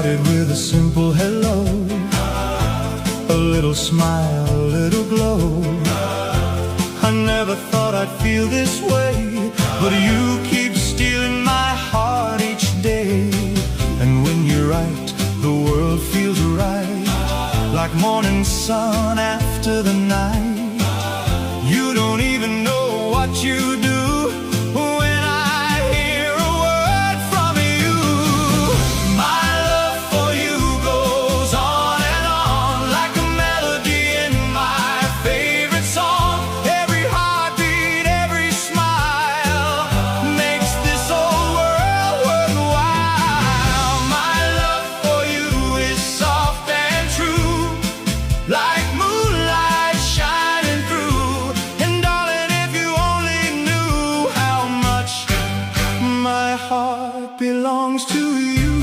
started with a simple hello, a little smile, a little glow. I never thought I'd feel this way, but you keep stealing my heart each day. And when you're right, the world feels right, like morning sun after the night. You don't even know what you do when I hear a word from you. My love for you goes on and on, like a melody in my favorite song. Every heartbeat, every smile makes this whole world worthwhile. My love for you is soft and true, like moonlight shining through. And darling, if you only knew how much my heart belongs to you.